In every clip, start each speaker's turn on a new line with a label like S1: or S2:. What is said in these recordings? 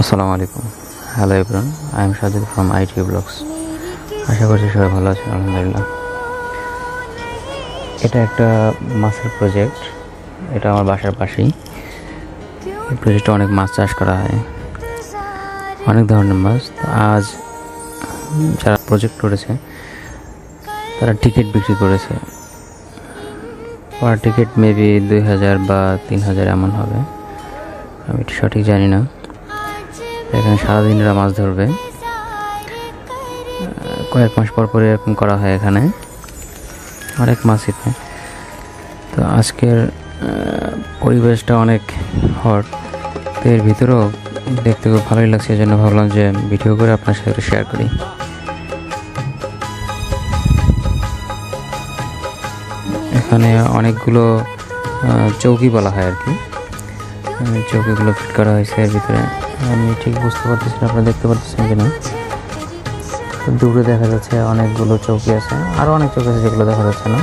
S1: আসসালামু আলাইকুম। Hello everyone, I am Sajid from IT blogs. আশা করছি সবাই ভালো আছেন, আলহামদুলিল্লাহ। এটা একটা মাছের প্রজেক্ট, এটা আমার বাসার পাশেই। এই প্রজেক্টে অনেক মাছ চাষ করা হয়, অনেক ধরনের মাছ। আজ যারা প্রজেক্ট করেছে তারা টিকিট বিক্রি করেছে। পার টিকিট মেবি 2000 বা 3000 এমন হবে, আমি এটা সঠিক জানি না। এখানে সারাদিন এরা মাছ ধরবে, কয়েক মাস পর পর এরকম করা হয় এখানে, অনেক মাছই পায়। তো আজকের পরিবেশটা অনেক হট, তো এর ভিতরেও দেখতে খুব ভালোই লাগছে, এই জন্য ভাবলাম যে ভিডিও করে আপনার সাথে শেয়ার করি। এখানে অনেকগুলো চৌকি বলা হয় আর কি, চৌকিগুলো ফিট করা হয়েছে এর ভিতরে। আমি ঠিক বুঝতে পারতেছি না, আপনারা দেখতে পারতেছেন কিনা। দূরে দেখা যাচ্ছে অনেকগুলো চৌকি আছে, আরও অনেক চৌকি আছে যেগুলো দেখা যাচ্ছে না।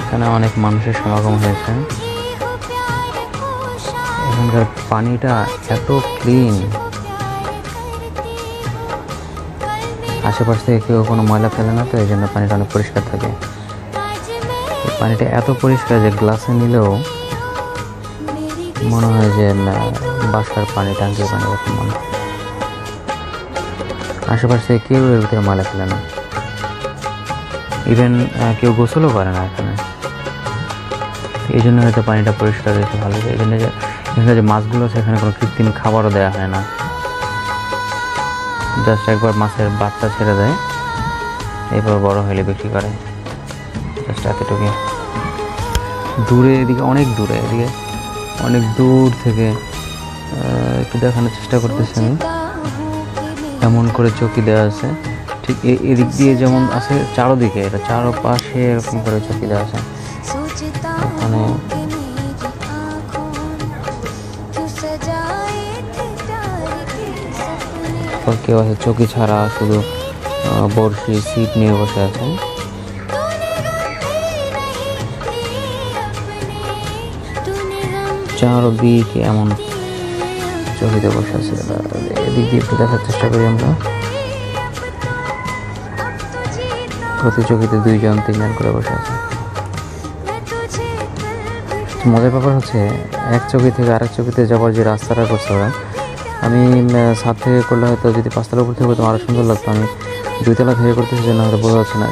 S1: এখানে অনেক মানুষের সমাগম হয়েছে। এখানকার পানিটা এত ক্লিন, আশেপাশ থেকে কেউ কোনো ময়লা ফেলে না, তো এই জন্য পানিটা অনেক পরিষ্কার থাকে। পানিটা এত পরিষ্কার যে গ্লাসে নিলেও মনে হয় যে বাসার পানি, ট্যাঙ্কির পানি এরকম মনে হয়। আশেপাশ থেকে কেউ এর ভিতরে ময়লা ফেলে না, ইভেন কেউ গোসলও করে না এখানে। এই জন্য হয়তো পানিটা পরিষ্কার রয়েছে ভালো। এই জন্য যে এখানে যে মাছগুলো আছে, এখানে কোনো কৃত্রিম খাবারও দেওয়া হয় না, জাস্ট একবার মাছের বাচ্চা ছেড়ে দেয়, এরপর বড় হলে বিক্রি করে, জাস্ট এতটুকু। দূরে এদিকে অনেক দূরে, এদিকে অনেক দূর থেকে একটু দেখানোর চেষ্টা করতেছি আমি। এমন করে চৌকি দেওয়া আছে, ঠিক এদিক দিয়ে যেমন আছে চারোদিকে, এটা চারোপাশে এরকম করে চৌকি দেওয়া আছে। এখানে কেউ আছে চৌকি ছাড়া, শুধু বড়শি সিট নিয়ে বসে আছে। চারদিকে এমন চৌকিতে বসে আছে। এদিক দিয়ে একটু দেখার চেষ্টা করি আমরা। প্রতি চৌকিতে 2-3 জন করে বসে আছে। মজার ব্যাপার হচ্ছে, এক চৌকি থেকে আরেক চৌকিতে যাওয়ার যে রাস্তাটা করছে ওরা, আমি ছাদ থেকে করলে হয়তো, যদি 5তলার উপর থেকে করতাম আরও সুন্দর লাগতো। আমি 2তলা থেকে করতেছি জন্য হয়তো বোঝা যাচ্ছে না।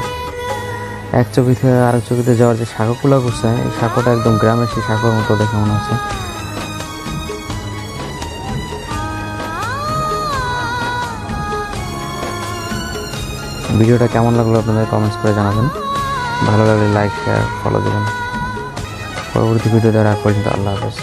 S1: এক চৌকি থেকে আরেক চৌকিতে যাওয়ার যে সাঁকোগুলো করছে, এই সাঁকোটা একদম গ্রামের সেই সাঁকোর মতো দেখে মনে হচ্ছে। ভিডিওটা কেমন লাগলো আপনাদের কমেন্টস করে জানাবেন। ভালো লাগলে লাইক, শেয়ার, ফলো দেবেন। পরবর্তী ভিডিও দেওয়ার আগ পর্যন্ত আল্লাহ হাফেজ।